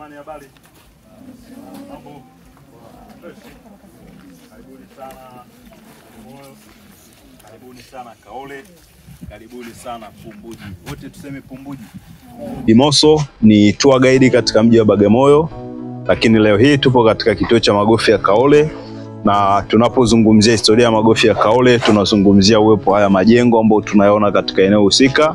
Jamani, habari? Mambo. Karibuni sana Moyo. Karibuni sana Kaole. Karibuni sana Pumbuji. Wote tuseme Pumbuji. Imoso ni tour guide katika mji wa Bagamoyo, lakini leo hii tupo katika kituo cha magofu ya Kaole, na tunapozungumzia historia ya magofu ya Kaole tunazungumzia uwepo haya majengo ambayo tunayaona katika eneo husika,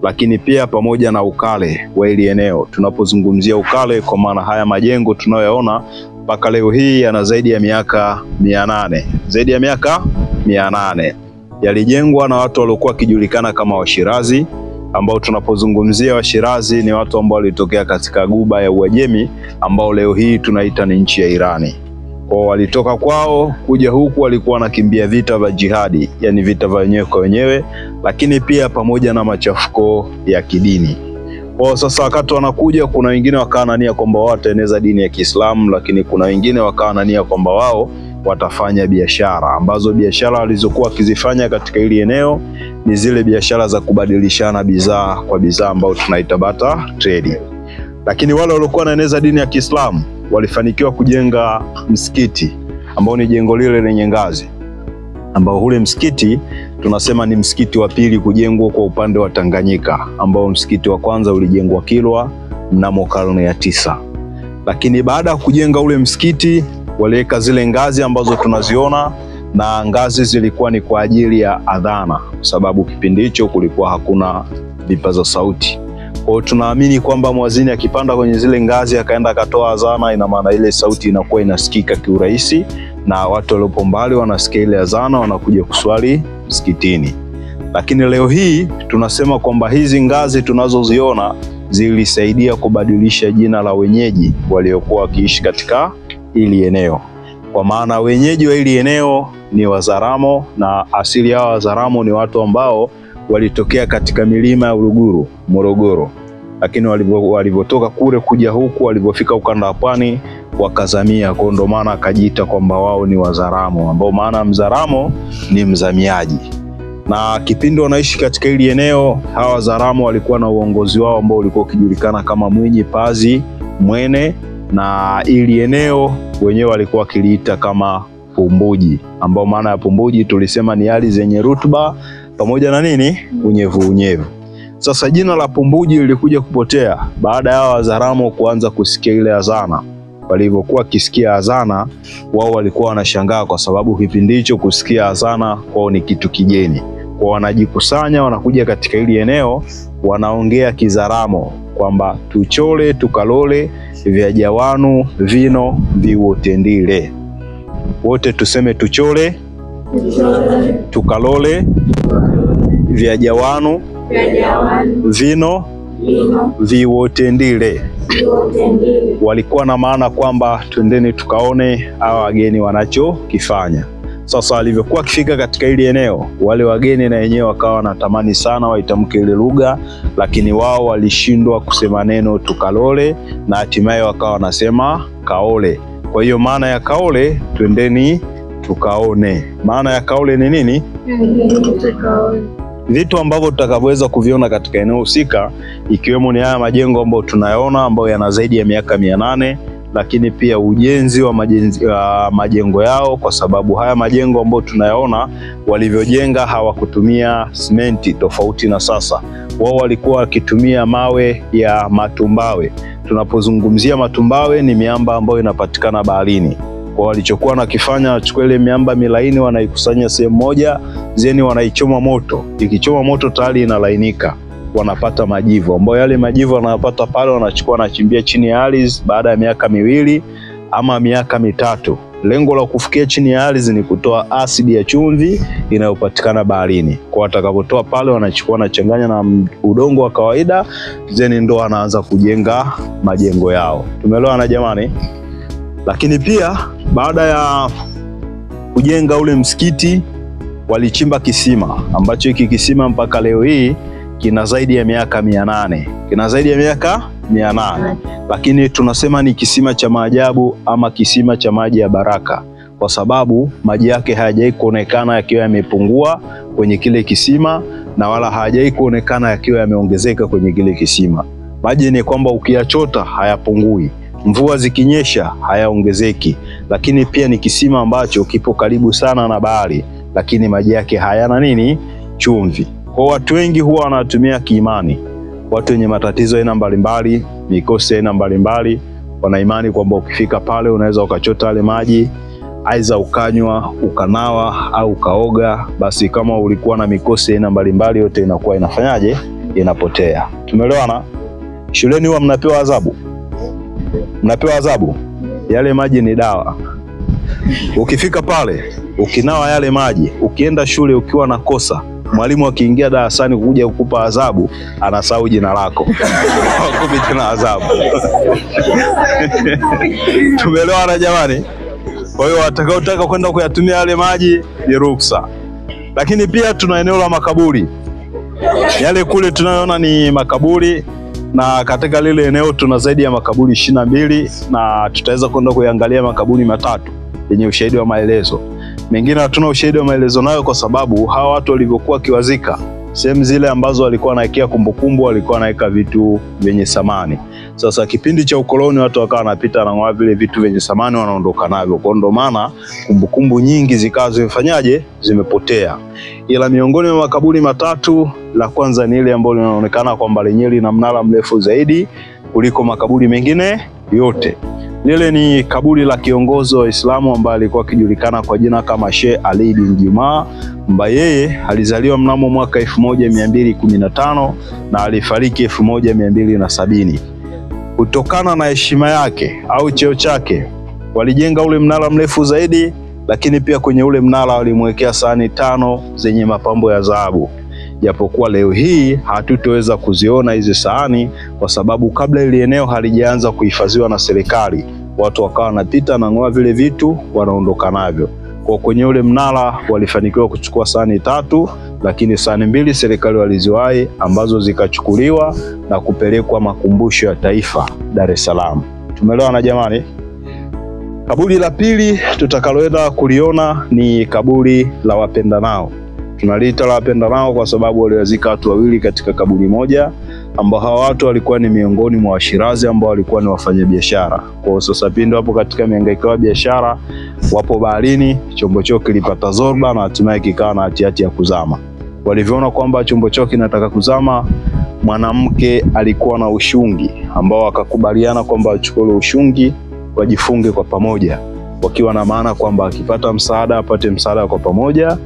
lakini pia pamoja na ukale wa hili eneo. Tunapozungumzia ukale, kwa maana haya majengo tunayoyaona mpaka leo hii yana zaidi ya miaka 800. Zaidi ya miaka 800. Yalijengwa na watu waliokuwa kijulikana kama Washirazi, ambao tunapozungumzia Washirazi ni watu ambao walitokea katika Ghuba ya Uajemi, ambao leo hii tunaita ni nchi ya Irani. Kwa walitoka kwao kuja huku, walikuwa wanakimbia vita vya jihadi, yani vita vya wenyewe kwa wenyewe, lakini pia pamoja na machafuko ya kidini. Kwa sasa wakati wanakuja, kuna wengine wakawa na nia kwamba wao wataeneza dini ya Kiislamu, lakini kuna wengine wakawa na nia kwamba wao watafanya biashara, ambazo biashara walizokuwa wakizifanya katika hili eneo ni zile biashara za kubadilishana bidhaa kwa bidhaa, ambao tunaita barter trade. Lakini wale waliokuwa wanaeneza dini ya Kiislamu walifanikiwa kujenga msikiti ambao ni jengo lile lenye ngazi, ambao ule msikiti tunasema ni msikiti wa pili kujengwa kwa upande wa Tanganyika, ambao msikiti wa kwanza ulijengwa Kilwa mnamo karne ya 9. Lakini baada ya kujenga ule msikiti waliweka zile ngazi ambazo tunaziona, na ngazi zilikuwa ni kwa ajili ya adhana, kwa sababu kipindi hicho kulikuwa hakuna vipaza sauti. Kwa tunaamini kwamba muazini akipanda kwenye zile ngazi akaenda akatoa adhana, ina maana ile sauti inakuwa inasikika kiurahisi, na watu waliopo mbali wanasikia ile adhana, wanakuja kuswali msikitini. Lakini leo hii tunasema kwamba hizi ngazi tunazoziona zilisaidia kubadilisha jina la wenyeji waliokuwa wakiishi katika hili eneo. Kwa maana wenyeji wa hili eneo ni Wazaramo, na asili ya Wazaramo ni watu ambao walitokea katika milima ya Uluguru, Morogoro. Lakini walivyotoka kule kuja huku, walivyofika ukanda wa pwani wakazamia, kwa ndo maana akajiita kwamba wao ni Wazaramo, ambao maana Mzaramo ni mzamiaji. Na kipindi wanaishi katika hili eneo, hawa Wazaramo walikuwa na uongozi wao ambao ulikuwa ukijulikana kama Mwinyi, Pazi, Mwene, na hili eneo wenyewe walikuwa kiliita kama Pumbuji, ambao maana ya Pumbuji tulisema ni ardhi zenye rutuba pamoja na nini, unyevu. Sasa jina la Pumbuji lilikuja kupotea baada ya Wazaramo kuanza kusikia ile azana. Walivyokuwa kisikia azana, wao walikuwa wanashangaa, kwa sababu kipindi hicho kusikia azana kwao ni kitu kigeni. Kwa wanajikusanya, wanakuja katika hili eneo, wanaongea Kizaramo kwamba tuchole tukalole vya jawanu vino viwotendile. Wote tuseme tuchole tukalole vya jawanu vino viwotendile. Walikuwa na maana kwamba twendeni tukaone hawa wageni wanachokifanya. Sasa alivyokuwa kifika katika hili eneo, wale wageni na wenyewe wakawa wanatamani sana waitamke ile lugha, lakini wao walishindwa kusema neno tukalole, na hatimaye wakawa wanasema kaole. Kwa hiyo maana ya kaole, twendeni tukaone. Maana ya kaole ni nini? Vitu ambavyo tutakavyoweza kuviona katika eneo husika, ikiwemo ni haya majengo ambayo tunayaona ambayo yana zaidi ya miaka 800, lakini pia ujenzi wa majengo yao, kwa sababu haya majengo ambayo tunayaona walivyojenga hawakutumia simenti tofauti na sasa. Wao walikuwa wakitumia mawe ya matumbawe. Tunapozungumzia matumbawe ni miamba ambayo inapatikana baharini. Kwa walichokuwa nakifanya, wachukua ile miamba milaini wanaikusanya sehemu moja, zeni wanaichoma moto. Ikichoma moto tayari inalainika, wanapata majivu, ambayo yale majivu wanayopata pale wanachukua wanachimbia chini ya ardhi. Baada ya miaka 2 ama miaka 3, lengo la kufikia chini ya ardhi ni kutoa asidi ya chumvi inayopatikana baharini. Kwa watakapotoa pale, wanachukua wanachanganya na udongo wa kawaida, zeni ndo wanaanza kujenga majengo yao. Tumeelewana jamani? Lakini pia baada ya kujenga ule msikiti, walichimba kisima, ambacho hiki kisima mpaka leo hii kina zaidi ya miaka 800. Kina zaidi ya miaka 800. Lakini tunasema ni kisima cha maajabu ama kisima cha maji ya baraka, kwa sababu maji yake hayajai kuonekana yakiwa yamepungua kwenye kile kisima, na wala hayajai kuonekana yakiwa yameongezeka kwenye kile kisima. Maji ni kwamba ukiyachota hayapungui. mvua zikinyesha hayaongezeki, lakini pia ni kisima ambacho kipo karibu sana na bahari, lakini maji yake hayana nini? Chumvi. Kwa watu wengi huwa wanatumia kiimani. Watu wenye matatizo aina mbalimbali, mikosi aina mbalimbali, wana imani kwamba ukifika pale unaweza ukachota yale maji, aidha ukanywa, ukanawa au ukaoga, basi kama ulikuwa na mikosi aina mbalimbali yote inakuwa inafanyaje? Inapotea. Tumeelewana? Shuleni huwa mnapewa adhabu. Mnapewa adhabu. Yale maji ni dawa. Ukifika pale, ukinawa yale maji, ukienda shule ukiwa na kosa, mwalimu akiingia darasani kuja kukupa adhabu, anasahau jina lako. Hakupi tena adhabu. Tumeelewana jamani? Kwa hiyo watakaotaka kwenda kuyatumia yale maji ni ruksa. Lakini pia tuna eneo la makaburi. Yale kule tunayoona ni makaburi, na katika lile eneo tuna zaidi ya makaburi 22, na tutaweza kwenda kuangalia makaburi matatu yenye ushahidi wa maelezo. Mengine hatuna ushahidi wa maelezo nayo kwa sababu hawa watu walivyokuwa kiwazika, sehemu zile ambazo walikuwa wanawekea kumbukumbu, walikuwa wanaweka vitu vyenye thamani. Sasa kipindi cha ukoloni watu wakawa wanapita na ng'oa vile vitu vyenye thamani wanaondoka navyo. Kwa ndo maana kumbukumbu nyingi zikawa zimefanyaje? Zimepotea. Ila miongoni mwa makaburi matatu, la kwanza ni ile ambalo linaonekana kwamba lenyewe lina mnara mrefu zaidi kuliko makaburi mengine yote. Lile ni kaburi la kiongozi wa Uislamu ambaye alikuwa akijulikana kwa jina kama Sheikh Ali bin Juma, ambaye yeye alizaliwa mnamo mwaka 1215 na alifariki 1270. Kutokana na heshima yake au cheo chake, walijenga ule mnara mrefu zaidi, lakini pia kwenye ule mnara walimwekea sahani 5 zenye mapambo ya dhahabu. Japokuwa leo hii hatutoweza kuziona hizi sahani kwa sababu kabla ile eneo halijaanza kuhifadhiwa na serikali, watu wakawa wanapita na ng'oa vile vitu wanaondoka navyo. Kwa kwenye ule mnara walifanikiwa kuchukua sahani 3, lakini sahani 2 serikali waliziwahi, ambazo zikachukuliwa na kupelekwa makumbusho ya taifa Dar es Salaam. Tumeelewana jamani? Kaburi la pili tutakaloenda kuliona ni kaburi la wapendanao. Tunaliita la wapendanao kwa sababu waliwazika watu wawili katika kaburi moja, ambao hawa watu walikuwa ni miongoni mwa Washirazi ambao walikuwa ni wafanyabiashara. Kwa sasa pindi wapo katika mihangaiko ya biashara, wapo baharini, chombo chao kilipata zorba na hatimaye kikawa na hatihati ya kuzama. Walivyoona kwamba chombo chao kinataka kuzama, mwanamke alikuwa na ushungi ambao wakakubaliana kwamba wachukue ushungi wajifunge kwa pamoja, wakiwa na maana kwamba akipata msaada apate msaada kwa pamoja,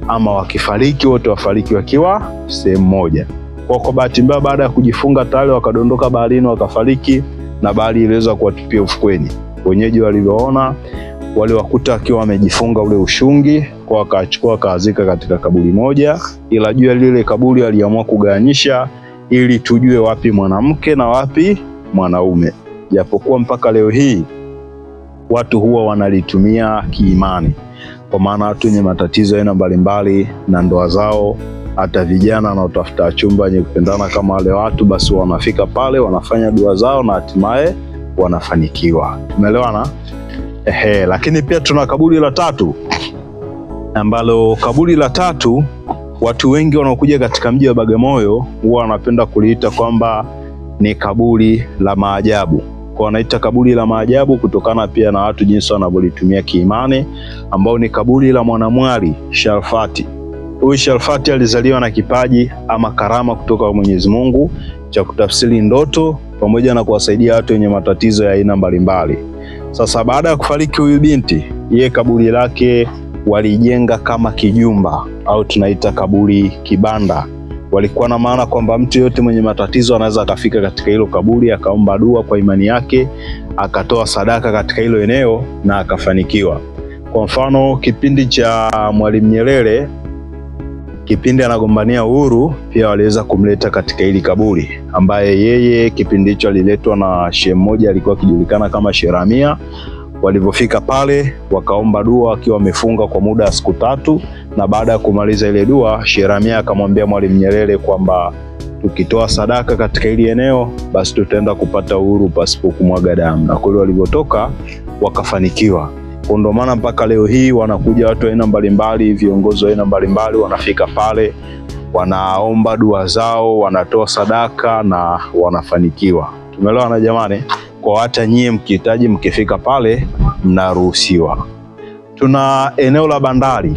ama wakifariki wote wafariki wakiwa sehemu moja. Kwa bahati mbaya, baada ya kujifunga tayari wakadondoka baharini wakafariki, na bahari iliweza kuwatupia ufukweni. Wenyeji walivyoona waliwakuta akiwa wamejifunga ule ushungi, kwa wakachukua wakazika katika kaburi moja, ila juu ya lile kaburi aliamua kugawanyisha ili tujue wapi mwanamke na wapi mwanaume. Japokuwa mpaka leo hii watu huwa wanalitumia kiimani, kwa maana watu wenye matatizo aina mbalimbali na ndoa zao, hata vijana wanaotafuta chumba wenye kupendana kama wale watu, basi wanafika pale wanafanya dua zao na hatimaye wanafanikiwa. Tumeelewana? Lakini pia tuna kaburi la tatu, ambalo kaburi la tatu watu wengi wanaokuja katika mji wa Bagamoyo huwa wanapenda kuliita kwamba ni kaburi la maajabu. Kwa wanaita kaburi la maajabu kutokana pia na watu jinsi wanavyolitumia kiimani, ambao ni kaburi la mwanamwali Sharfati. Huyu Sharfati alizaliwa na kipaji ama karama kutoka kwa Mwenyezi Mungu cha kutafsiri ndoto pamoja na kuwasaidia watu wenye matatizo ya aina mbalimbali. Sasa baada ya kufariki huyu binti, yeye kaburi lake walijenga kama kijumba au tunaita kaburi kibanda. Walikuwa na maana kwamba mtu yote mwenye matatizo anaweza akafika katika hilo kaburi, akaomba dua kwa imani yake, akatoa sadaka katika hilo eneo na akafanikiwa. Kwa mfano, kipindi cha Mwalimu Nyerere, kipindi anagombania uhuru, pia waliweza kumleta katika hili kaburi, ambaye yeye kipindi hicho aliletwa na shehe mmoja alikuwa akijulikana kama Sheikh Ramia. Walipofika pale wakaomba dua akiwa wamefunga kwa muda wa siku 3, na baada ya kumaliza ile dua, Sheikh Ramia akamwambia Mwalimu Nyerere kwamba tukitoa sadaka katika hili eneo basi tutaenda kupata uhuru pasipo kumwaga damu. Na kule walivyotoka wakafanikiwa. Ndio maana mpaka leo hii wanakuja watu aina mbalimbali, viongozi aina mbalimbali wanafika pale, wanaomba dua zao, wanatoa sadaka na wanafanikiwa. Tumeelewana jamani? kwa hata nyie mkihitaji mkifika pale mnaruhusiwa. Tuna eneo la bandari.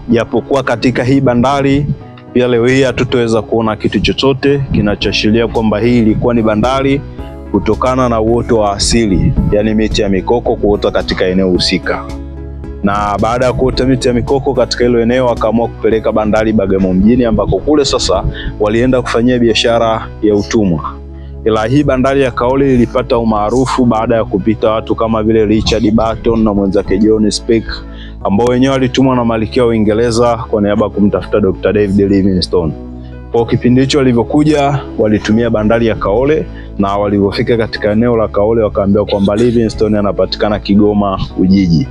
Japokuwa katika hii bandari pia leo hii hatutaweza kuona kitu chochote kinachoashiria kwamba hii ilikuwa ni bandari kutokana na uoto wa asili, yani miti ya mikoko kuota katika eneo husika. Na baada ya kuota miti ya mikoko katika hilo eneo wakaamua kupeleka bandari Bagamoyo mjini, ambako kule sasa walienda kufanyia biashara ya utumwa. Ila hii bandari ya Kaole ilipata umaarufu baada ya kupita watu kama vile Richard Burton na mwenzake John Speke, ambao wenyewe walitumwa na Malkia wa Uingereza kwa niaba ya kumtafuta Dr. David Livingstone. Kwa kipindi hicho walivyokuja walitumia bandari ya Kaole, na walivyofika katika eneo la Kaole wakaambiwa kwamba Livingstone anapatikana Kigoma Ujiji,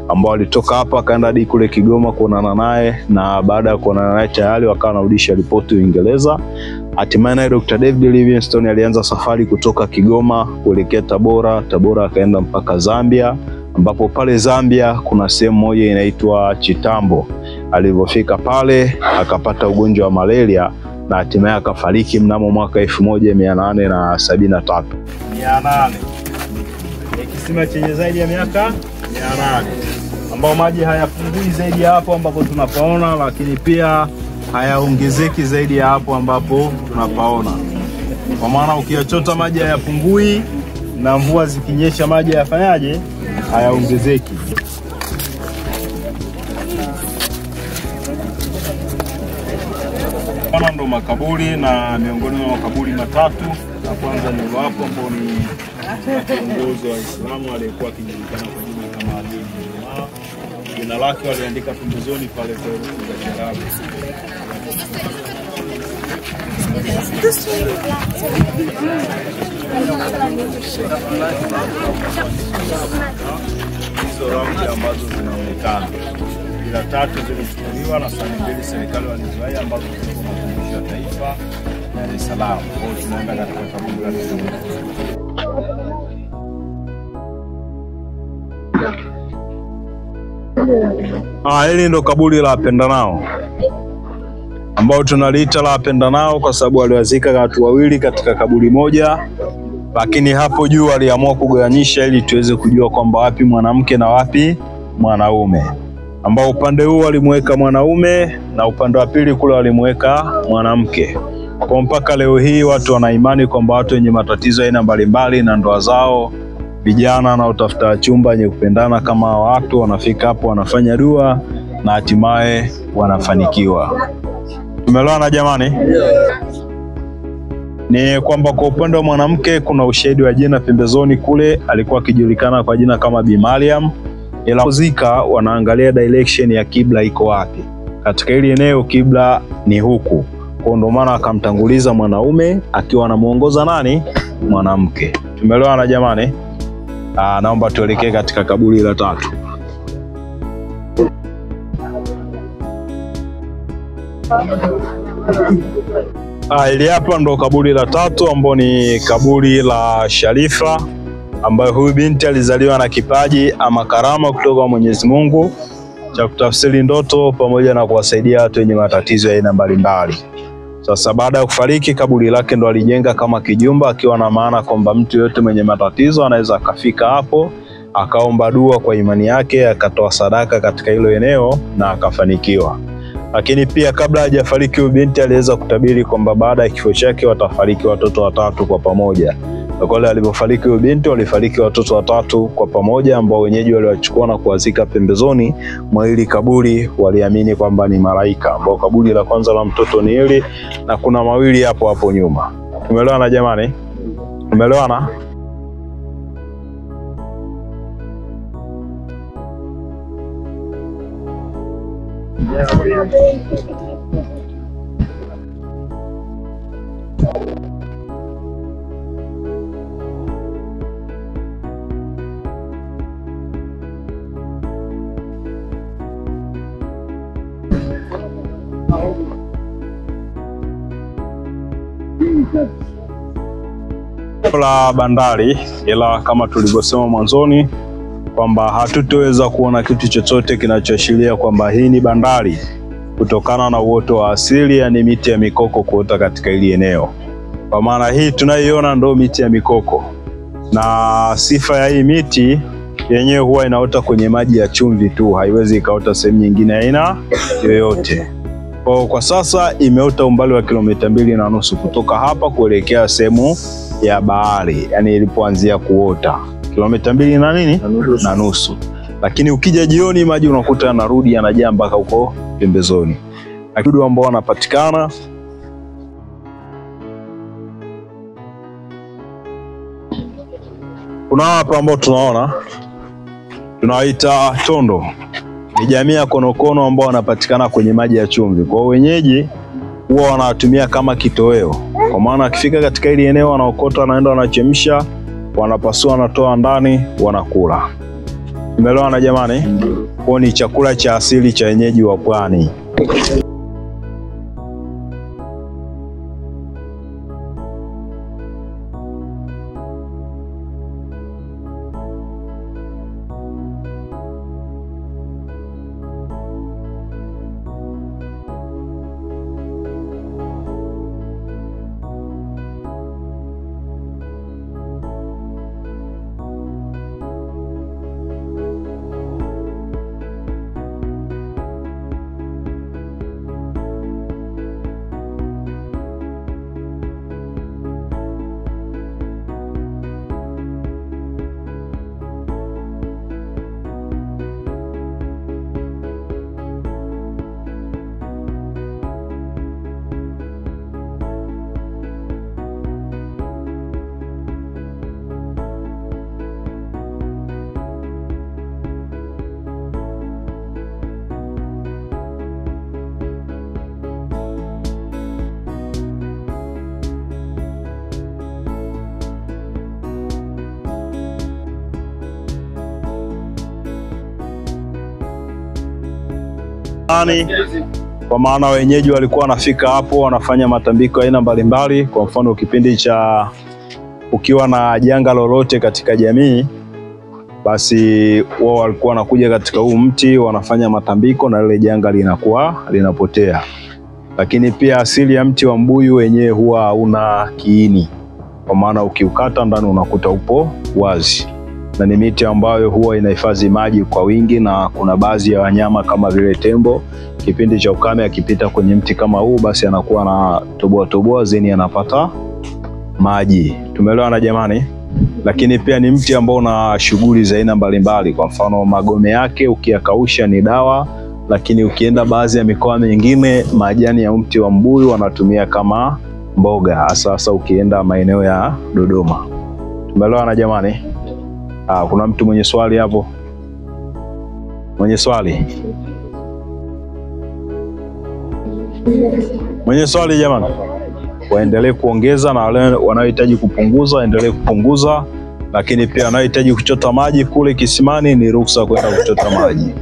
ambao walitoka hapa kaenda hadi kule Kigoma kuonana naye, na baada ya kuonana naye tayari wakawa narudisha ripoti Uingereza. Hatimaye Dr. David Livingstone alianza safari kutoka Kigoma kuelekea Tabora, Tabora akaenda mpaka Zambia, ambapo pale Zambia kuna sehemu moja inaitwa Chitambo. Alipofika pale akapata ugonjwa wa malaria na hatimaye akafariki mnamo mwaka 1873. 800. Ni kisima chenye zaidi ya miaka 800, ambao maji hayapungui zaidi ya hapo ambapo tunapaona, lakini pia hayaongezeki zaidi ya hapo ambapo tunapaona. Kwa maana ukiyachota maji hayapungui, na mvua zikinyesha maji yafanyaje? Hayaongezeki. Hapa ndo makaburi, na miongoni mwa makaburi matatu, na kwanza ni wapo ambao ni kiongozi wa Uislamu aliyekuwa akijulikana kwa jina kama Ali ibn Umar. Jina lake waliandika pembezoni pale kwa herufi za Kiarabu. Hizo rangi ambazo zinaonekana, ila tatu zilichukuliwa na sani mbili serikali walizoea ambazo zilikuwa makumbusho ya taifa Dar es Salaam. Kwa tunaenda katika kaburi la hili ndo kaburi la wapendanao, ambao tunaliita la wapendanao kwa sababu waliwazika watu wawili katika kaburi moja, lakini hapo juu waliamua kugawanyisha ili tuweze kujua kwamba wapi mwanamke na wapi mwanaume, ambao upande huu walimweka mwanaume na upande wa pili kule walimweka mwanamke. Kwa mpaka leo hii watu wana imani kwamba watu wenye matatizo aina mbalimbali na ndoa zao, vijana na utafuta chumba wenye kupendana kama watu, wanafika hapo wanafanya dua na hatimaye wanafanikiwa. Tumeelewana jamani? Ni kwamba kwa upande wa mwanamke kuna ushahidi wa jina pembezoni kule, alikuwa akijulikana kwa jina kama Bi Mariam. Ila muzika wanaangalia direction ya kibla iko wapi. Katika hili eneo kibla ni huku. Kwa ndo maana akamtanguliza mwanaume akiwa anamuongoza nani? Mwanamke. Tumeelewana jamani? Naomba tuelekee katika kaburi la tatu. Ili hapa ndo kaburi la tatu, ambao ni kaburi la Sharifa, ambaye huyu binti alizaliwa na kipaji ama karama kutoka kwa Mwenyezi Mungu cha kutafsiri ndoto pamoja na kuwasaidia watu wenye matatizo ya aina mbalimbali. Sasa baada ya kufariki, kaburi lake ndo alijenga kama kijumba, akiwa na maana kwamba mtu yote mwenye matatizo anaweza akafika hapo akaomba dua kwa imani yake, akatoa sadaka katika hilo eneo na akafanikiwa. Lakini pia kabla hajafariki binti aliweza kutabiri kwamba baada ya kifo chake watafariki watoto watatu kwa pamoja. Kwa kweli alipofariki binti walifariki watoto watatu kwa pamoja, ambao wenyeji waliwachukua na kuwazika pembezoni mwa hili kaburi, waliamini kwamba ni malaika. Ambao kaburi la kwanza la mtoto ni hili, na kuna mawili hapo nyuma. Tumeelewana jamani? Tumeelewana? La bandari, ila kama tulivyosema mwanzoni kwamba hatutoweza kuona kitu chochote kinachoashiria kwamba hii ni bandari kutokana na uoto wa asili, yani miti ya mikoko kuota katika hili eneo. Kwa maana hii tunayoiona ndo miti ya mikoko. na sifa ya hii miti yenyewe huwa inaota kwenye maji ya chumvi tu, haiwezi ikaota sehemu nyingine aina yoyote. Kwa sasa imeota umbali wa kilomita 2.5 kutoka hapa kuelekea sehemu ya bahari, yani ilipoanzia kuota kilomita 2.5. Lakini ukija jioni maji unakuta yanarudi yanajaa mpaka huko pembezoni. Wadudu ambao wanapatikana kuna hapa ambao tunawaita tondo. Ni jamii ya konokono ambao wanapatikana kwenye maji ya chumvi. Kwa wenyeji huwa wanatumia kama kitoweo. Kwa maana akifika katika hili eneo wanaokota, wanaenda wanachemsha, wanapasua, wanatoa ndani, wanakula. Umeelewana jamani? Kwa ni chakula cha asili cha wenyeji wa pwani. Kwa maana wenyeji walikuwa wanafika hapo wanafanya matambiko aina mbalimbali. Kwa mfano kipindi cha ukiwa na janga lolote katika jamii, basi wao walikuwa wanakuja katika huu mti wanafanya matambiko na lile janga linakuwa linapotea. Lakini pia asili ya mti wa mbuyu wenyewe huwa hauna kiini, kwa maana ukiukata ndani unakuta upo wazi. Na ni miti ambayo huwa inahifadhi maji kwa wingi, na kuna baadhi ya wanyama kama vile tembo, kipindi cha ukame akipita kwenye mti kama huu, basi anakuwa na toboa zeni anapata maji. Tumeelewana jamani? Lakini pia ni mti ambao una shughuli za aina mbalimbali. Kwa mfano magome yake ukiyakausha ni dawa, lakini ukienda baadhi ya mikoa mingine majani ya mti wa mbuyu wanatumia kama mboga, hasa ukienda maeneo ya Dodoma. Tumeelewana jamani? Kuna mtu mwenye swali hapo? Mwenye swali? Mwenye swali jamani? Waendelee kuongeza, na wale wanaohitaji kupunguza waendelee kupunguza, lakini pia wanaohitaji kuchota maji kule kisimani ni ruhusa kwenda kuchota maji.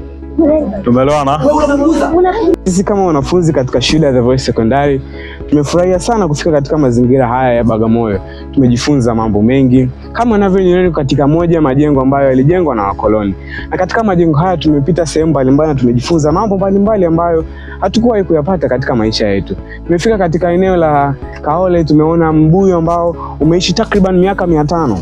Tumeelewana? Sisi kama wanafunzi katika shule ya The Voice Secondary tumefurahia sana kufika katika mazingira haya ya Bagamoyo. Tumejifunza mambo mengi kama ninavyoona katika moja majengo ambayo yalijengwa na wakoloni. Na katika majengo haya tumepita sehemu mbalimbali na tumejifunza mambo mbalimbali ambayo hatukuwahi kuyapata katika maisha yetu. Tumefika katika eneo la Kaole, tumeona mbuyu ambao umeishi takriban miaka 500.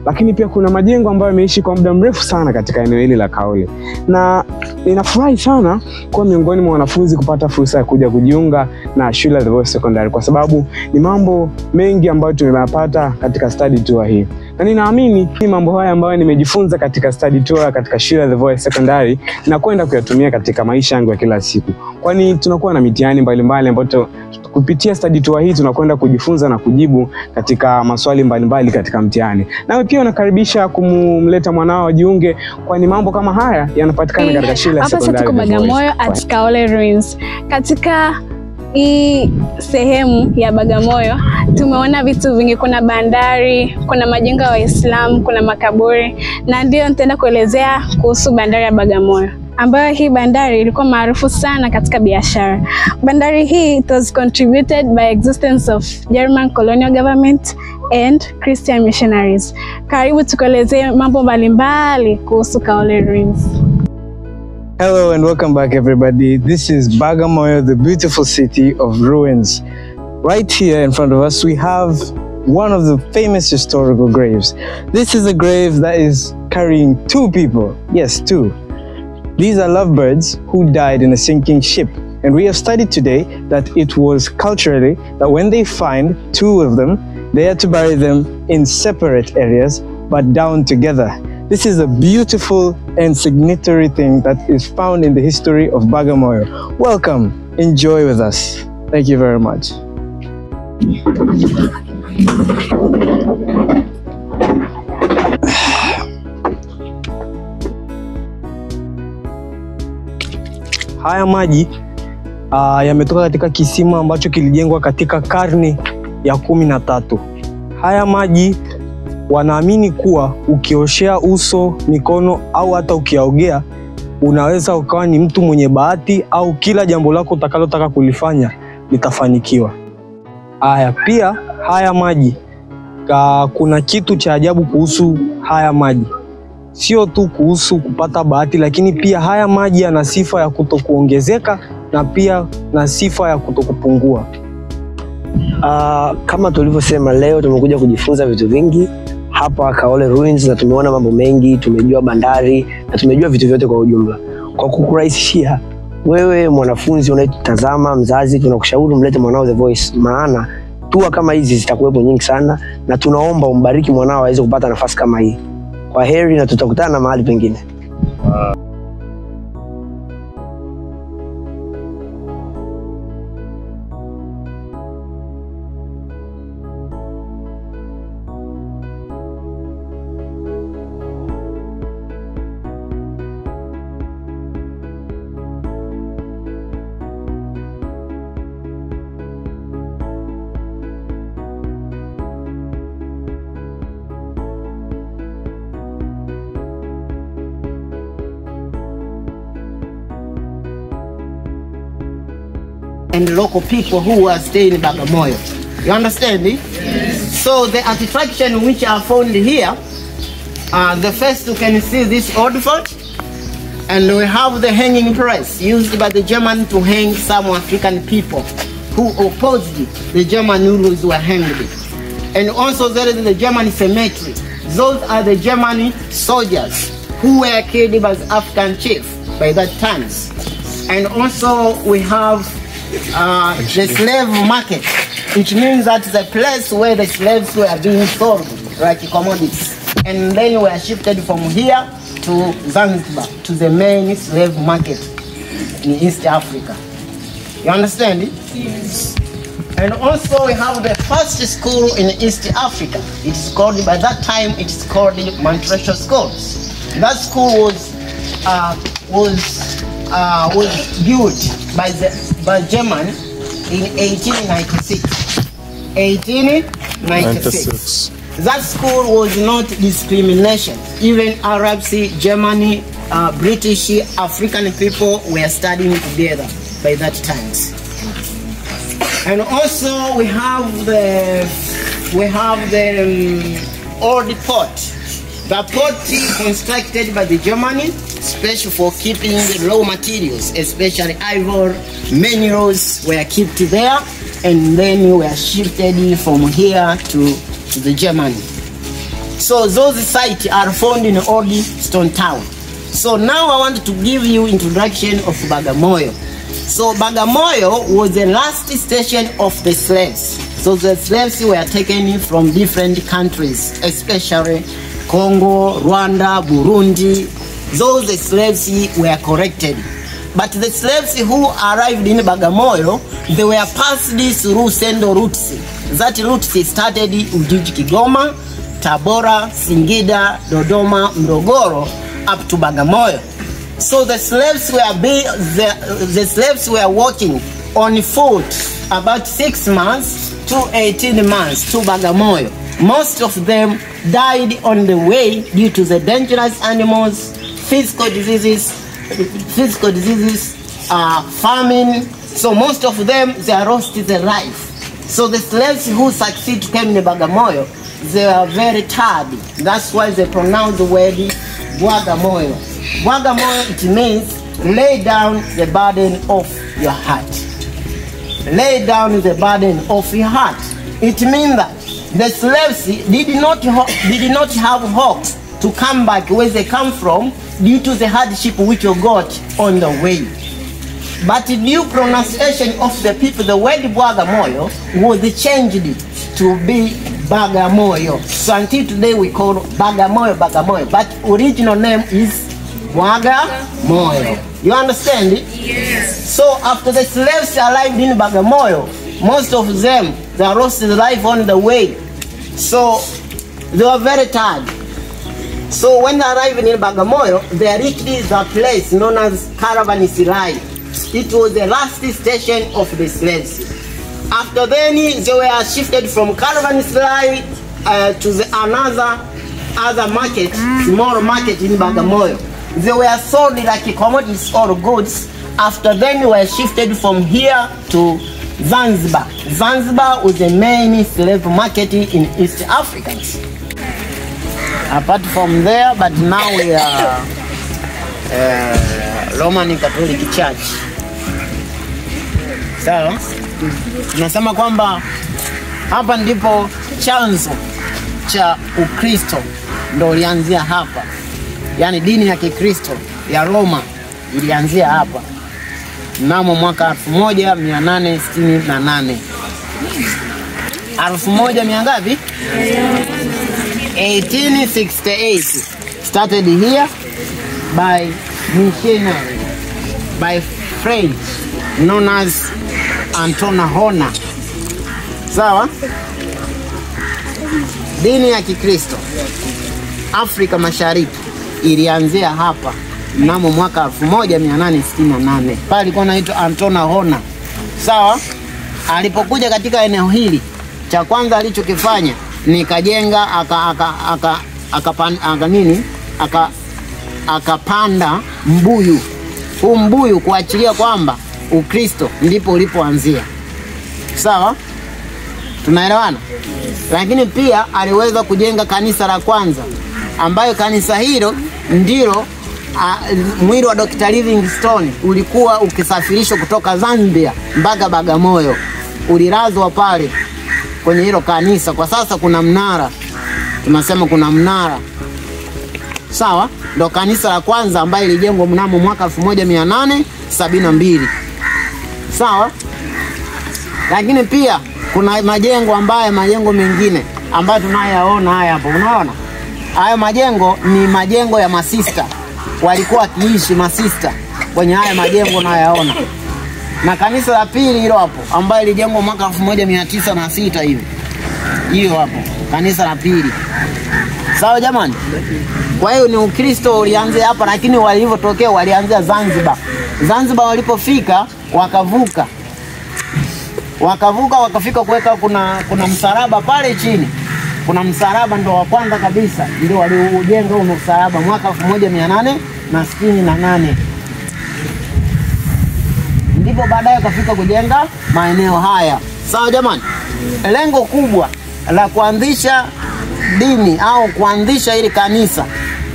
Lakini pia kuna majengo ambayo yameishi kwa muda mrefu sana katika eneo hili la Kaole. Na ninafurahi sana kwa miongoni mwa wanafunzi kupata fursa ya kuja kujiunga na shule ya The Voice Secondary, kwa sababu ni mambo mengi ambayo tumeyapata katika study tour hii. Na ninaamini ni mambo haya ambayo nimejifunza katika study tour katika shule ya The Voice Secondary na kwenda kuyatumia katika maisha yangu ya kila siku. Kwani tunakuwa na mitihani mbalimbali ambayo kupitia study tour hii tunakwenda kujifunza na kujibu katika maswali mbalimbali katika mtihani. Nawe pia unakaribisha kumleta mwanao ajiunge, kwani mambo kama haya yanapatikana katika shule ya sekondari. Hapa tuko Bagamoyo at Kaole Ruins. Katika hii sehemu ya Bagamoyo tumeona vitu vingi, kuna bandari, kuna majengo ya Waislamu, kuna makaburi, na ndio nitaenda kuelezea kuhusu bandari ya Bagamoyo, ambayo hii bandari ilikuwa maarufu sana katika biashara. Bandari hii it was contributed by existence of German colonial government and Christian missionaries. Karibu tukuelezee mambo mbalimbali kuhusu Kaole Ruins. Hello and welcome back everybody. This is Bagamoyo, the beautiful city of ruins. Right here in front of us we have one of the famous historical graves. This is a grave that is carrying 2 people. Yes, 2. These are lovebirds who died in a sinking ship. And we have studied today that it was culturally that when they find 2 of them, they had to bury them in separate areas, but down together. This is a beautiful and signatory thing that is found in the history of Bagamoyo. Welcome, enjoy with us. Thank you very much. Haya maji yametoka katika kisima ambacho kilijengwa katika karne ya 13. Haya maji wanaamini kuwa ukioshea uso, mikono au hata ukiaogea unaweza ukawa ni mtu mwenye bahati au kila jambo lako utakalotaka kulifanya litafanikiwa. Pia haya maji kuna kitu cha ajabu kuhusu haya maji. Sio tu kuhusu kupata bahati, lakini pia haya maji yana sifa ya kutokuongezeka na pia na sifa ya kutokupungua. Kama tulivyosema, leo tumekuja kujifunza vitu vingi hapa Kaole Ruins, na tumeona mambo mengi, tumejua bandari na tumejua vitu vyote kwa ujumla. Kwa kukurahisishia wewe mwanafunzi unayetazama, mzazi, tunakushauri mlete mwanao The Voice, maana tour kama hizi zitakuwepo nyingi sana, na tunaomba umbariki mwanao aweze kupata nafasi kama hii. Kwa heri na tutakutana mahali pengine. And the local people who are staying in Bagamoyo. You understand me? Yes. So the attraction which are found here, the first you can see this old fort, and we have the hanging press used by the German to hang some African people who opposed the German rulers who were hanged. And also there is the German cemetery. Those are the German soldiers who were killed by the African chief by that time. And also we have the slave market, which means that the place where the slaves were being sold, like commodities. And then we are shifted from here to Zanzibar, to the main slave market in East Africa. You understand? Yes. And also we have the first school in East Africa. It's called, by that time, it's called the Montreal School. That school was built by German in 1896. 1896. That school was not discrimination. Even Arabs, Germany, British, African people were studying together by that time. And also we have the old port. The port constructed by the Germany, special for keeping the raw materials, especially ivory, minerals were kept there, and then we were shifted from here to the Germany. So those sites are found in old stone town. So now I want to give you introduction of Bagamoyo. So Bagamoyo was the last station of the slaves. So the slaves were taken from different countries, especially Congo, Rwanda, Burundi. Those slaves were corrected. But the slaves who arrived in Bagamoyo, they were passed through Sendo routes. That route started Ujiji, Kigoma, Tabora, Singida, Dodoma, Morogoro, up to Bagamoyo. So the slaves were working on foot about 6 months to 18 months to Bagamoyo. Most of them died on the way due to the dangerous animals, physical diseases, famine. So most of them, they lost their life. So the slaves who succeed to come in Bagamoyo, they are very tired. That's why they pronounce the word Bagamoyo. Bagamoyo, it means lay down the burden of your heart. Lay down the burden of your heart. It means that the slaves did not have hope to come back where they come from due to the hardship which you got on the way. But the new pronunciation of the people, the word Bagamoyo, was changed to be Bagamoyo. So until today we call Bagamoyo, Bagamoyo. But original name is Bagamoyo. You understand it? Yes. So after the slaves arrived in Bagamoyo, most of them, they lost their life on the way. So they were very tired. So when they arrived in Bagamoyo, they reached the place known as Caravanserai. It was the last station of the slaves. After then, they were shifted from Caravanserai to other market, small market in Bagamoyo. They were sold like commodities or goods. After then, they were shifted from here to Zanzibar. Zanzibar was the main slave market in East Africa. Apart from there, but now we are Roman Catholic Church. Sawa? Tunasema kwamba hapa ndipo chanzo cha Ukristo ndo ulianzia hapa. Yaani dini ya Kikristo ya Roma ilianzia hapa. Mnamo mwaka 1868. 1868 started here by missionary, by French, known as Antona Hona. Sawa? Dini ya Kikristo Afrika Mashariki ilianzia hapa mnamo mwaka 1868. Pale alikuwa anaitwa Antona Hona. Sawa? Alipokuja katika eneo hili, cha kwanza alichokifanya ni kajenga akapanda mbuyu. Huu mbuyu kuachilia kwamba Ukristo ndipo ulipoanzia. Sawa? Tunaelewana? Lakini pia aliweza kujenga kanisa la kwanza, ambayo kanisa hilo ndilo mwili wa Dr. Livingstone ulikuwa ukisafirishwa kutoka Zambia mpaka Bagamoyo. Ulilazwa pale kwenye hilo kanisa. Kwa sasa kuna mnara. Tunasema kuna mnara. Sawa? Ndio kanisa la kwanza ambayo ilijengwa mnamo mwaka 1872. Sawa? Lakini pia kuna majengo mengine ambayo tunayaona haya hapo. Unaona? Haya majengo ni majengo ya masista. Walikuwa wakiishi masista kwenye haya majengo unayaona. Na kanisa la pili hilo hapo ambayo ilijengwa mwaka 1906 hivi. Hiyo hapo, kanisa la pili. Sawa jamani? Kwa hiyo ni Ukristo ulianzia hapa, lakini walivyotokea walianzia Zanzibar. Zanzibar walipofika wakavuka wakafika kuweka kuna msalaba pale chini. Kuna msalaba ndo wa kwanza kabisa ndio waliujenga huo msalaba mwaka 1868. Ndipo baadaye kafika kujenga maeneo haya. Sawa jamani? Lengo kubwa la kuanzisha dini au kuanzisha ili kanisa,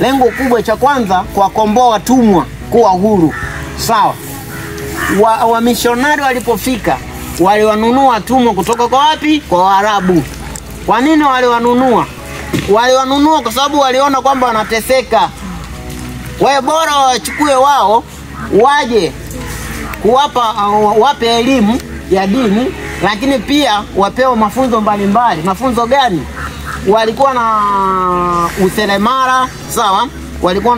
lengo kubwa cha kwanza kuwakomboa watumwa kuwa huru. Sawa? Wamishonari walipofika waliwanunua watumwa kutoka kwa wapi? Kwa Waarabu. Kwa nini waliwanunua? Waliwanunua kwa sababu waliona kwamba wanateseka. Wewe bora wachukue wao waje wape elimu ya dini, lakini pia wapewe mafunzo mbalimbali. Mafunzo gani? Walikuwa na useremala, sawa? Walikuwa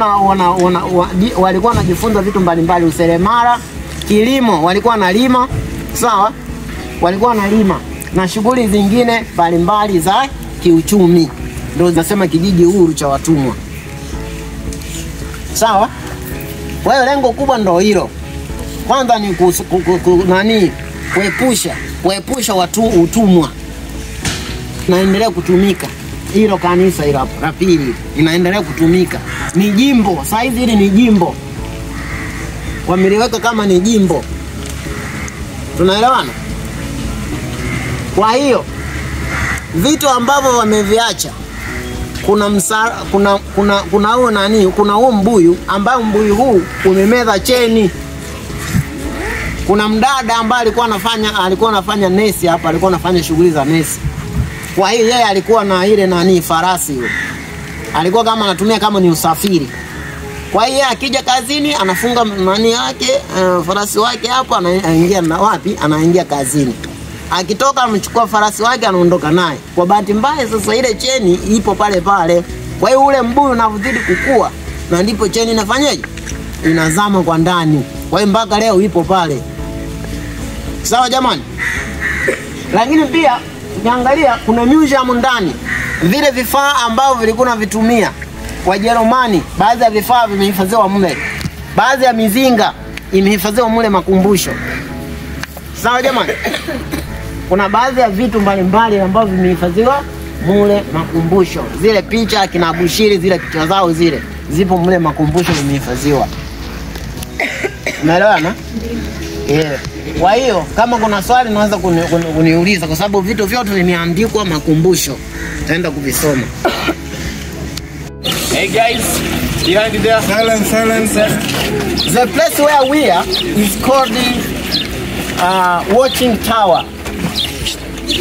wanajifunza vitu mbalimbali, useremala, kilimo, walikuwa wanalima, sawa? Walikuwa wanalima na shughuli zingine mbalimbali za kiuchumi. Ndio zinasema kijiji huru cha watumwa. Sawa? Kwa hiyo lengo kubwa ndio hilo. Kwanza ni kuepusha utumwa. Naendelea kutumika. Hilo kanisa hilo hapo la pili inaendelea kutumika. Ni jimbo, sasa hivi hili ni jimbo. Wameliweka kama ni jimbo. Tunaelewana? Kwa hiyo vitu ambavyo wameviacha, kuna huo mbuyu ambao mbuyu huu umemeza cheni. Kuna mdada ambaye alikuwa anafanya nesi hapa, alikuwa anafanya shughuli za nesi. Kwa hiyo yeye alikuwa na ile nani farasi yule. Alikuwa kama anatumia kama ni usafiri. Kwa hiyo akija kazini anafunga nani yake farasi wake hapo, anaingia na wapi? Anaingia kazini. Akitoka amechukua farasi wake anaondoka naye. Kwa bahati mbaya sasa ile cheni ipo pale pale. Kwa hiyo ule mbuyu unazidi kukua na ndipo cheni inafanyaje? Inazama kwa ndani. Kwa hiyo mpaka leo ipo pale. Sawa jamani? Lakini pia ukiangalia kuna museum ndani. Vile vifaa ambavyo vilikuwa vitumia Wajerumani, baadhi ya vifaa vimehifadhiwa mle. Baadhi ya mizinga imehifadhiwa mle makumbusho. Sawa jamani? Kuna baadhi ya vitu mbalimbali ambavyo vimehifadhiwa mule makumbusho. Zile picha kina Abushiri, zile picha zao zile zipo mule makumbusho vimehifadhiwa. Umeelewana? Kwa hiyo kama kuna swali unaweza kuniuliza kwa sababu vitu vyote vimeandikwa makumbusho. Taenda kuvisoma. Hey guys, behind there. Silence. The place where we are is called Watching Tower.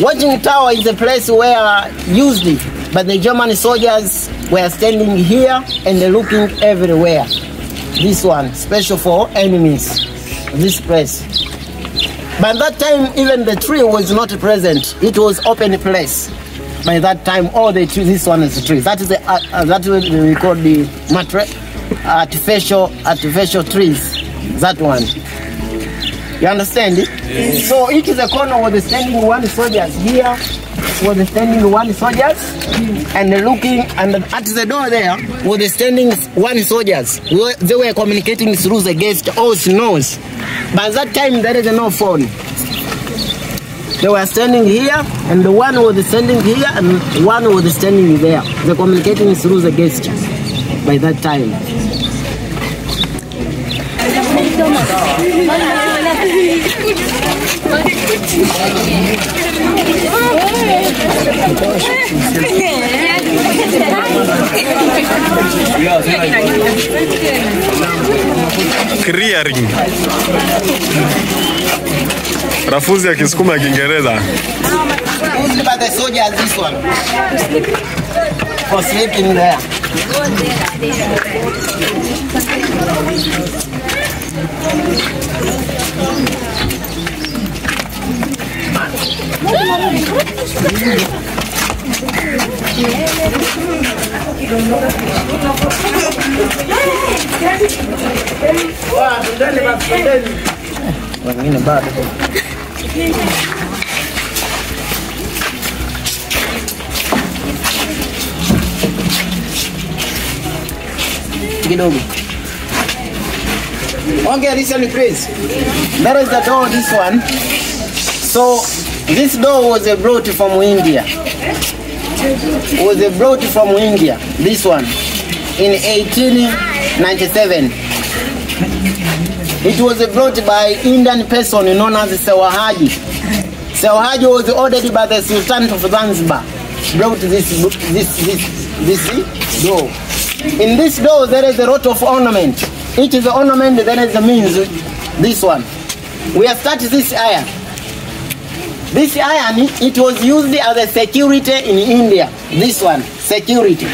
Watching Tower is a place where usually but the German soldiers were standing here and looking everywhere. This one, special for enemies. This place. By that time, even the tree was not present. It was open place. By that time, all the trees. This one is the tree. That is that we call the artificial trees. That one. You understand? Yes. So each is a corner was standing one soldiers here. Was standing one soldiers and looking, and at the door there was standing one soldiers. They were communicating through the gate or nose. By that time there is no phone. They were standing here and the one was standing here and one was standing there. They communicating through the gesture by that time. Clearing. Rafuzi ya Kisukuma ya Kiingereza. Used by the soldiers this one. For sleeping there. Wengine bado. Kidogo. Okay, listen please. That is the door, this one. So this door was brought from India. Was brought from India. This one in 1897. It was brought by Indian person known as Sewahaji. Sewahaji was ordered by the Sultan of Zanzibar. Brought this door. In this door there is a lot of ornament. Each is the ornament, there is the means. This one. We have started this iron. This iron, it was used as a security in India. This one, security.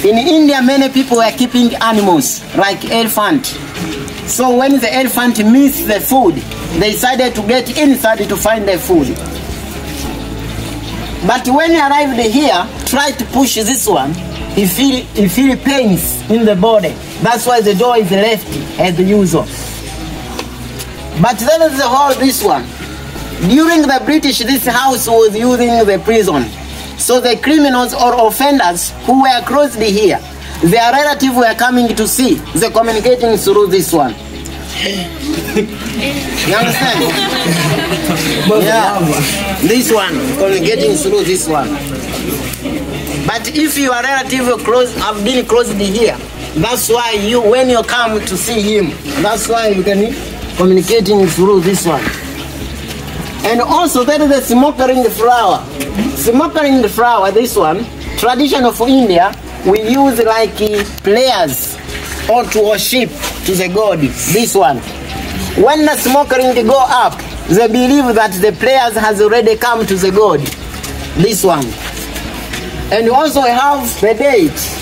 In India, many people were keeping animals like elephant. So when the elephant missed the food, they decided to get inside to find the food. But when he arrived here, tried to push this one, he feel pains in the body. That's why the door is left as usual. But then is the whole this one. During the British, this house was using the prison. So the criminals or offenders who were closed here, their relatives were coming to see. They communicating through this one. You understand? Yeah. This one, communicating through this one. But if your relative have been closed here, that's why when you come to see him, that's why you can communicating through this one. And also there is a smoking flower. Smoking flower, this one, tradition of India, we use like prayers or to worship to the god. This one. When the smoking go up, they believe that the prayers has already come to the god. this one. And also we have the date.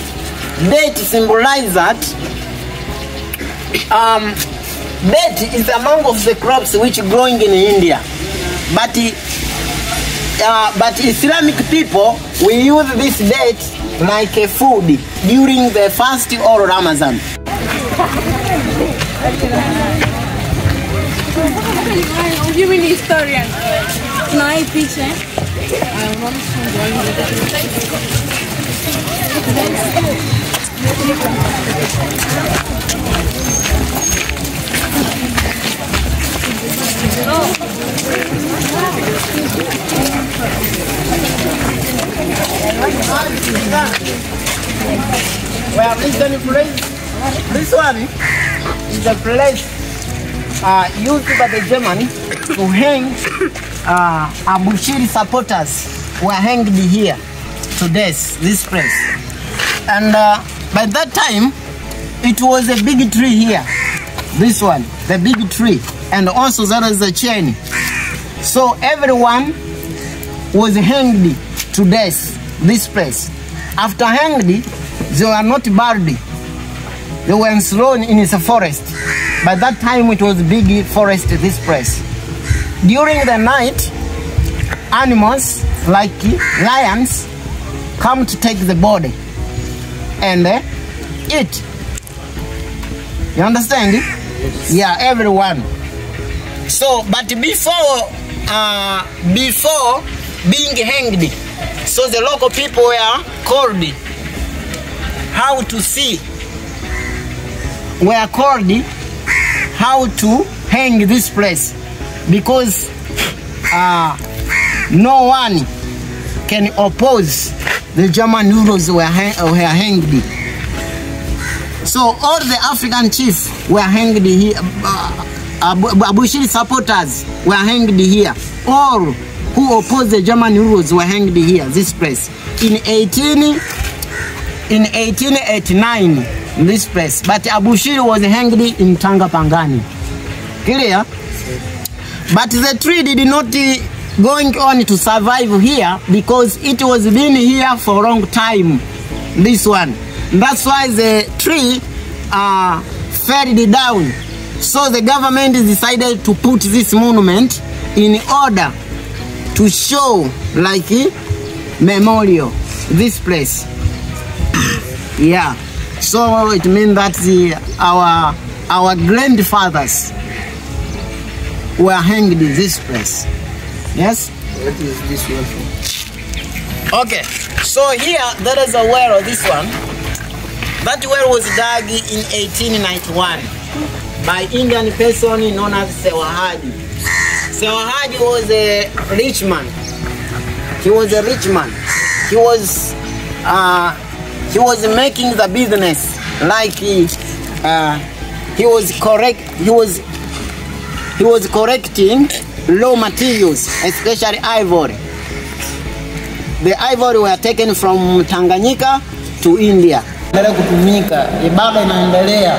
Date symbolizes that date is among of the crops which growing in India. But Islamic people, we use this date like a food during the fast or Ramadan. You mean historian? No hay picha. Well, this one is a place used by the Germans to hang Abushiri supporters were hanged here to death, this place. And by that time, it was a big tree here. This one, the big tree. And also there is a chain. So everyone was hanged to death, this place. After hanged, they were not buried. They were thrown in the forest. By that time, it was a big forest, this place. During the night, animals like lions come to take the body and eat. You understand? Yes. Yeah, everyone. So, but before being hanged, so the local people were called how to see. Were called how to hang this place, because no one can oppose the German rulers who were hanged. So all the African chiefs were hanged here. Abushiri supporters were hanged here. All who opposed the German rulers were hanged here, this place. In 1889, this place. But Abushiri was hanged in Tanga Pangani. Clear? But the tree did not going on to survive here because it was been here for a long time. This one. That's why the tree fell down. So the government decided to put this monument in order to show like a memorial this place. Yeah. So it means that our grandfathers were hanged in this place. Yes? What is this one for? Okay. So here there is a well, this one. That well was dug in 1891 by Indian person known as Sewahadi. Sewahadi was a rich man. He was a rich man. He was making the business like he was correcting raw materials, especially ivory. The ivory were taken from Tanganyika to India. Kutumika, ibada inaendelea,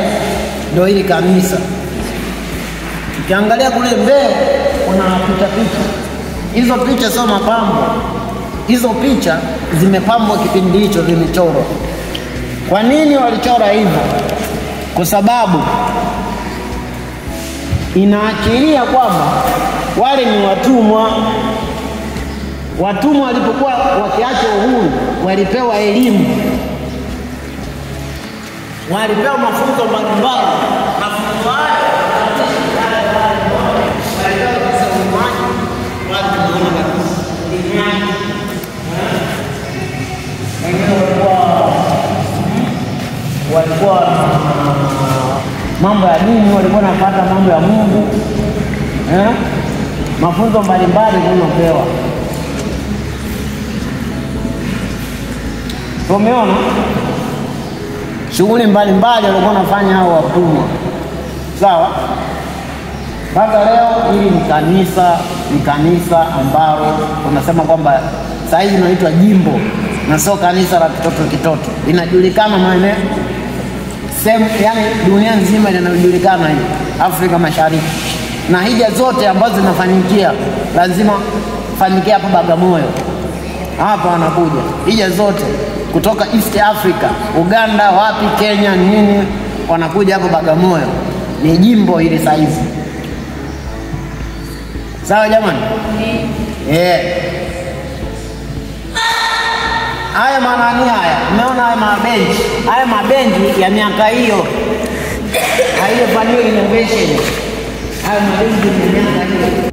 ndio hili kanisa. Ukiangalia kule mbele kuna picha. Hizo picha sio mapambo. Hizo picha zimepambwa kipindi hicho, zimechorwa. Kwa nini walichora hivyo? Kwa sababu inaashiria kwamba wale ni watumwa. Watumwa walipokuwa wakiacha uhuru, walipewa elimu. Walipewa mafunzo mbalimbali. Mafunzo haya walikuwa mambo ya dini, walikuwa wanapata mambo ya Mungu. Mafunzo mbalimbali wanapewa. Tumeona shughuli mbalimbali walikuwa wanafanya hao watumwa. Sawa? Mpaka leo hili ni kanisa ambalo tunasema kwamba sasa hivi inaitwa jimbo na sio kanisa la kitoto. Inajulikana maeneo sehemu, yani dunia nzima inajulikana hii Afrika Mashariki. Na hija zote ambazo zinafanyikia lazima fanyikia hapa Bagamoyo. hapa wanakuja, hija zote kutoka East Africa, Uganda, wapi, Kenya, nini, wanakuja hapo Bagamoyo. Ni jimbo hili saizi. Sawa jamani? Haya manani haya, umeona haya mabenchi ya miaka hiyo. Haifanyiwa innovation. Haya mabenchi ya miaka hiyo.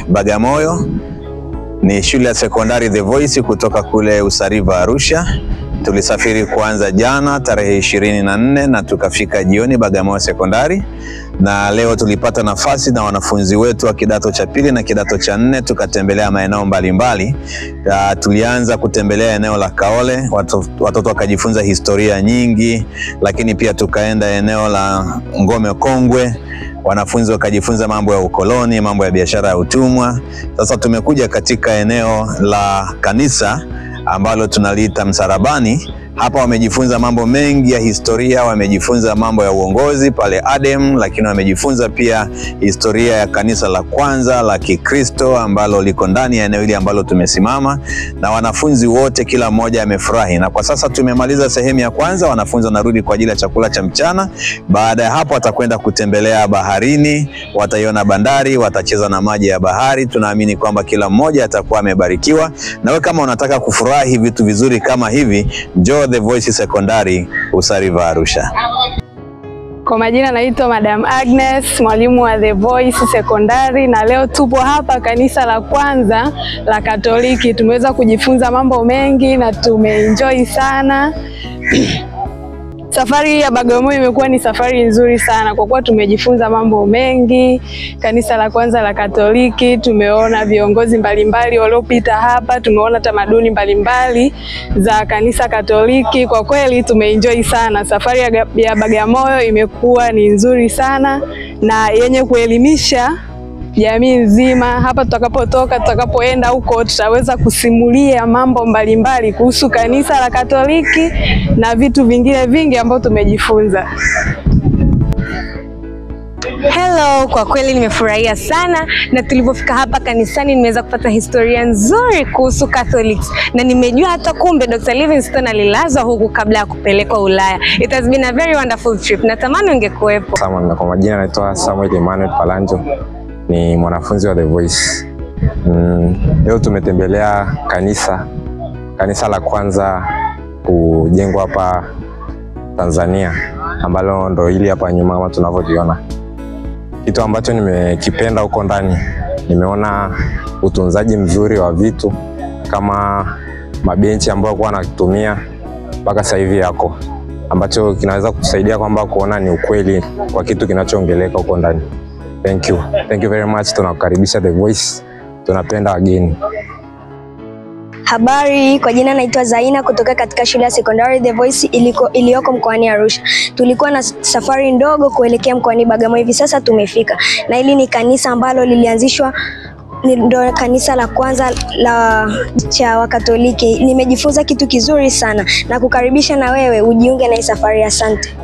Bagamoyo ni shule ya sekondari The Voice kutoka kule Usariva Arusha. Tulisafiri kuanza jana tarehe 24 na tukafika jioni Bagamoyo sekondari, na leo tulipata nafasi na wanafunzi wetu wa kidato cha pili na kidato cha 4 tukatembelea maeneo mbalimbali. Tulianza kutembelea eneo la Kaole, watoto wakajifunza historia nyingi, lakini pia tukaenda eneo la Ngome Kongwe, wanafunzi wakajifunza mambo ya ukoloni, mambo ya biashara ya utumwa. Sasa tumekuja katika eneo la kanisa ambalo tunaliita Msarabani. Hapa wamejifunza mambo mengi ya historia, wamejifunza mambo ya uongozi pale Adem, lakini wamejifunza pia historia ya kanisa la kwanza la Kikristo ambalo liko ndani ya eneo hili ambalo tumesimama, na wanafunzi wote kila mmoja amefurahi. Na kwa sasa tumemaliza sehemu ya kwanza, wanafunzi wanarudi kwa ajili ya chakula cha mchana. Baada ya hapo watakwenda kutembelea baharini, wataiona bandari, watacheza na maji ya bahari. Tunaamini kwamba kila mmoja atakuwa amebarikiwa. Na wewe kama unataka kufurahi vitu vizuri kama hivi, njoo The Voice Sekondari Usariva Arusha. Kwa majina naitwa Madam Agnes, mwalimu wa The Voice Sekondari, na leo tupo hapa kanisa la kwanza la Katoliki. Tumeweza kujifunza mambo mengi na tumeenjoy sana. Safari ya Bagamoyo imekuwa ni safari nzuri sana kwa kuwa tumejifunza mambo mengi. Kanisa la kwanza la Katoliki, tumeona viongozi mbalimbali waliopita hapa, tumeona tamaduni mbalimbali za kanisa Katoliki. Kwa kweli tumeenjoy sana. Safari ya Bagamoyo imekuwa ni nzuri sana na yenye kuelimisha jamii nzima. Hapa tutakapotoka, tutakapoenda huko, tutaweza kusimulia mambo mbalimbali kuhusu kanisa la Katoliki na vitu vingine vingi ambavyo tumejifunza. Hello, kwa kweli nimefurahia sana, na tulipofika hapa kanisani nimeweza kupata historia nzuri kuhusu Catholics, na nimejua hata kumbe Dr. Livingstone alilazwa huku kabla ya kupelekwa Ulaya. It has been a very wonderful trip. Natamani ungekuwepo. Kwa majina naitwa Samuel Emmanuel Palanjo, ni mwanafunzi wa The Voice. Leo tumetembelea kanisa la kwanza kujengwa hapa Tanzania, ambalo ndo hili hapa nyuma kama tunavyoviona. Kitu ambacho nimekipenda huko ndani, nimeona utunzaji mzuri wa vitu kama mabenchi ambayo kwa wanatumia mpaka sasa hivi yako, ambacho kinaweza kutusaidia kwamba kuona ni ukweli kwa kitu kinachoongeleka huko ndani. Thank you very much. Tunakukaribisha The Voice, tunapenda wageni. Habari, kwa jina naitwa Zaina kutoka katika shule ya sekondari The Voice iliyoko mkoani Arusha. Tulikuwa na safari ndogo kuelekea mkoani Bagamoyo, hivi sasa tumefika. Na hili ni kanisa ambalo lilianzishwa, ndo kanisa la kwanza cha Wakatoliki. Nimejifunza kitu kizuri sana na kukaribisha na wewe ujiunge na hii safari. Asante.